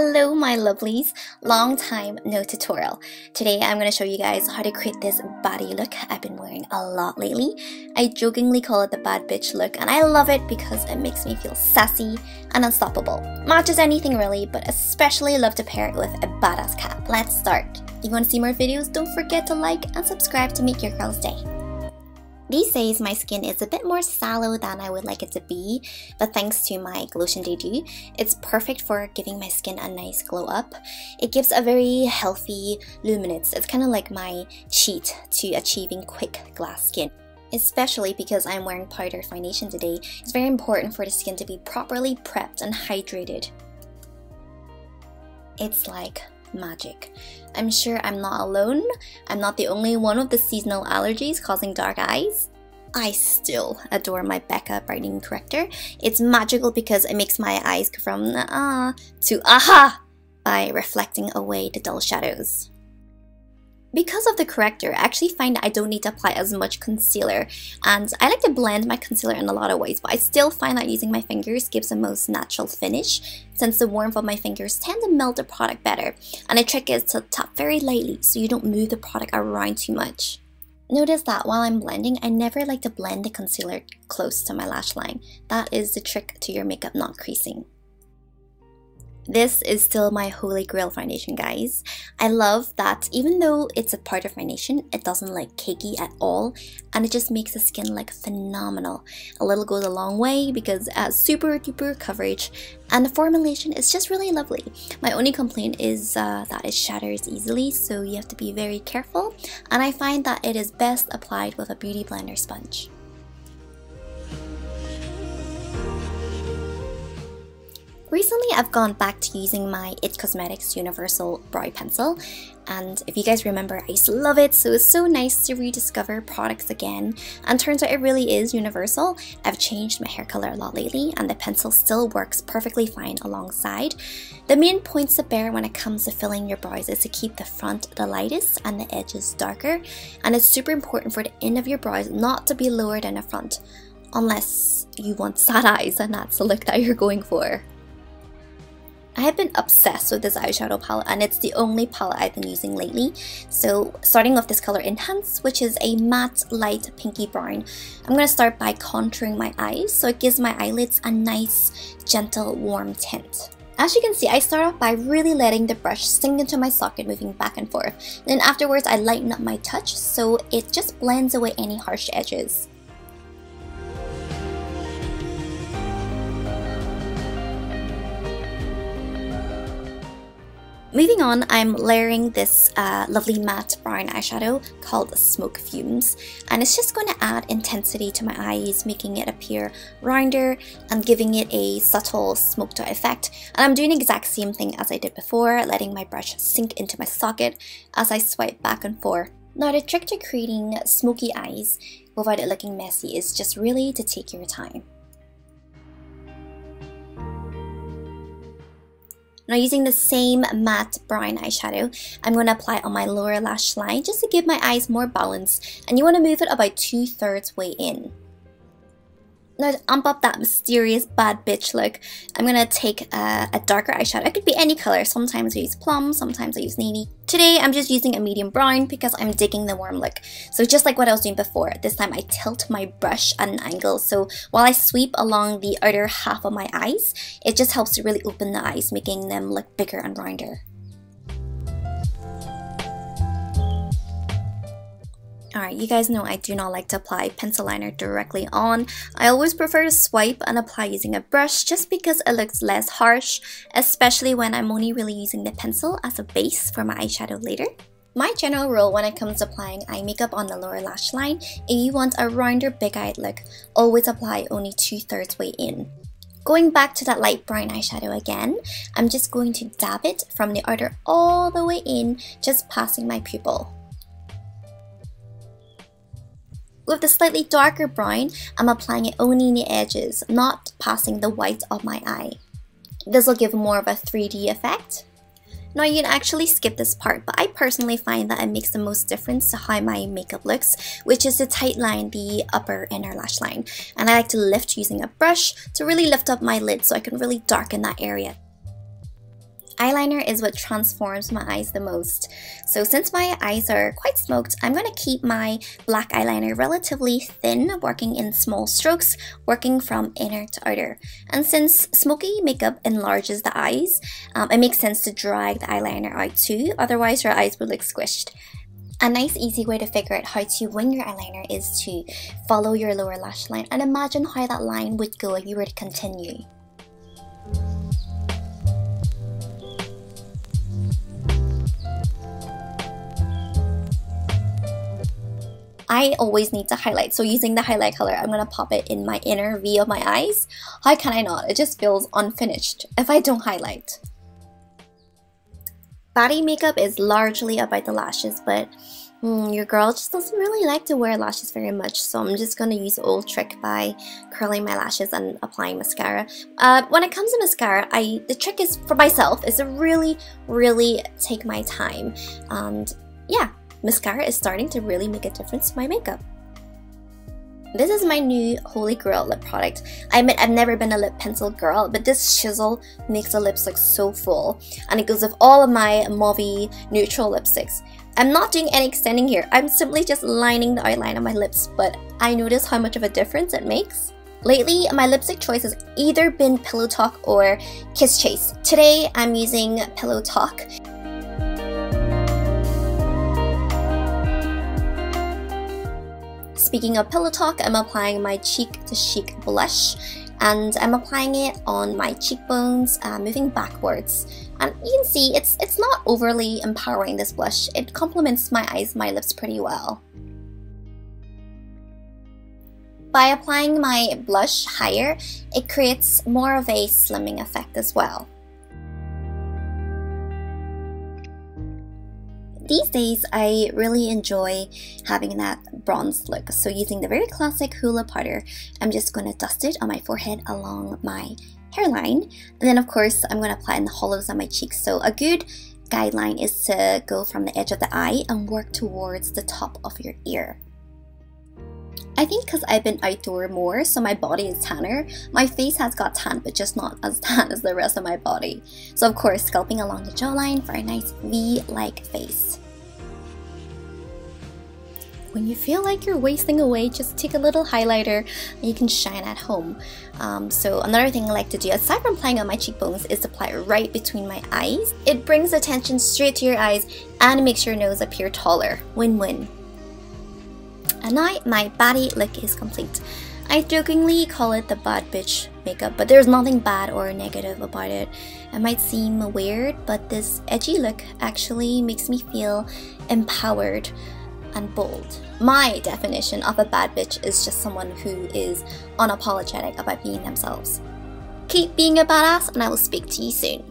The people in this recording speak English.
Hello my lovelies, long time no tutorial. Today I'm going to show you guys how to create this baddie look I've been wearing a lot lately. I jokingly call it the bad bitch look and I love it because it makes me feel sassy and unstoppable. Matches anything really, but especially love to pair it with a badass cap. Let's start. If you want to see more videos, don't forget to like and subscribe to make your girl's day. These days my skin is a bit more sallow than I would like it to be, but thanks to my Glowtion Day Dew, it's perfect for giving my skin a nice glow up. It gives a very healthy luminance. It's kind of like my cheat to achieving quick glass skin. Especially because I'm wearing powder foundation today, it's very important for the skin to be properly prepped and hydrated. It's like magic. I'm sure I'm not alone. I'm not the only one with the seasonal allergies causing dark eyes. I still adore my Becca brightening corrector. It's magical because it makes my eyes go from to aha by reflecting away the dull shadows. Because of the corrector, I actually find that I don't need to apply as much concealer, and I like to blend my concealer in a lot of ways, but I still find that using my fingers gives the most natural finish since the warmth of my fingers tend to melt the product better, and the trick is to tap very lightly so you don't move the product around too much. Notice that while I'm blending, I never like to blend the concealer close to my lash line. That is the trick to your makeup not creasing. This is still my holy grail foundation, guys. I love that even though it's a powder foundation, it doesn't look cakey at all, and it just makes the skin look phenomenal. A little goes a long way because it has super duper coverage, and the formulation is just really lovely. My only complaint is that it shatters easily, so you have to be very careful, and I find that it is best applied with a beauty blender sponge. Recently, I've gone back to using my It Cosmetics Universal Brow Pencil, and if you guys remember, I used to love it, so it's so nice to rediscover products again, and turns out it really is universal. I've changed my hair color a lot lately, and the pencil still works perfectly fine alongside. The main points to bear when it comes to filling your brows is to keep the front the lightest and the edges darker, and it's super important for the end of your brows not to be lower than the front, unless you want sad eyes and that's the look that you're going for. I have been obsessed with this eyeshadow palette, and it's the only palette I've been using lately. So starting with this color Enhance, which is a matte light pinky brown, I'm going to start by contouring my eyes so it gives my eyelids a nice gentle warm tint. As you can see, I start off by really letting the brush sink into my socket, moving back and forth. Then afterwards I lighten up my touch so it just blends away any harsh edges. Moving on, I'm layering this lovely matte brown eyeshadow called Smoke Fumes, and it's just going to add intensity to my eyes, making it appear rounder and giving it a subtle smoked out effect. And I'm doing the exact same thing as I did before, letting my brush sink into my socket as I swipe back and forth. Now the trick to creating smoky eyes without it looking messy is just really to take your time. Now using the same matte brown eyeshadow, I'm going to apply it on my lower lash line just to give my eyes more balance, and you want to move it about 2/3 way in. Now to amp up that mysterious bad bitch look, I'm going to take a darker eyeshadow. It could be any color. Sometimes I use plum, sometimes I use navy. Today I'm just using a medium brown because I'm digging the warm look. So just like what I was doing before, this time I tilt my brush at an angle. So while I sweep along the outer half of my eyes, it just helps to really open the eyes, making them look bigger and rounder. Alright, you guys know I do not like to apply pencil liner directly on. I always prefer to swipe and apply using a brush just because it looks less harsh, especially when I'm only really using the pencil as a base for my eyeshadow later. My general rule when it comes to applying eye makeup on the lower lash line, if you want a rounder, big-eyed look, always apply only 2/3 way in. Going back to that light brown eyeshadow again, I'm just going to dab it from the outer all the way in, just passing my pupil. With the slightly darker brown, I'm applying it only in the edges, not passing the white of my eye. This will give more of a 3D effect. Now you can actually skip this part, but I personally find that it makes the most difference to how my makeup looks, which is to tight line the upper inner lash line. And I like to lift using a brush to really lift up my lid so I can really darken that area. Eyeliner is what transforms my eyes the most. So since my eyes are quite smoked, I'm going to keep my black eyeliner relatively thin, working in small strokes, working from inner to outer. And since smoky makeup enlarges the eyes, it makes sense to drag the eyeliner out too, otherwise your eyes would look squished. A nice easy way to figure out how to wing your eyeliner is to follow your lower lash line and imagine how that line would go if you were to continue. I always need to highlight, so using the highlight color, I'm going to pop it in my inner V of my eyes. How can I not? It just feels unfinished if I don't highlight. Baddie makeup is largely about the lashes, but your girl just doesn't really like to wear lashes very much, so I'm just going to use the old trick by curling my lashes and applying mascara. When it comes to mascara, the trick is for myself is to really take my time, and yeah, mascara is starting to really make a difference to my makeup. This is my new holy grail lip product. I admit I've never been a lip pencil girl, but this chisel makes the lips look so full, and it goes with all of my mauvey neutral lipsticks. I'm not doing any extending here, I'm simply just lining the outline of my lips, but I notice how much of a difference it makes. Lately, my lipstick choice has either been Pillow Talk or Kiss Chase. Today, I'm using Pillow Talk. Speaking of Pillow Talk, I'm applying my Cheek to Chic blush, and I'm applying it on my cheekbones, moving backwards. And you can see it's not overly empowering, this blush. It complements my eyes, my lips pretty well. By applying my blush higher, it creates more of a slimming effect as well. These days, I really enjoy having that bronzed look, so using the very classic hula powder, I'm just going to dust it on my forehead along my hairline, and then of course I'm going to apply it in the hollows of my cheeks. So a good guideline is to go from the edge of the eye and work towards the top of your ear. I think because I've been outdoor more, so my body is tanner. My face has got tan, but just not as tan as the rest of my body. So of course, sculpting along the jawline for a nice V-like face. When you feel like you're wasting away, just take a little highlighter and you can shine at home. So another thing I like to do, aside from applying on my cheekbones, is to apply it right between my eyes. It brings attention straight to your eyes and makes your nose appear taller. Win-win. And now my Baddie look is complete. I jokingly call it the bad bitch makeup, but there's nothing bad or negative about it. It might seem weird, but this edgy look actually makes me feel empowered and bold. My definition of a bad bitch is just someone who is unapologetic about being themselves. Keep being a badass, and I will speak to you soon.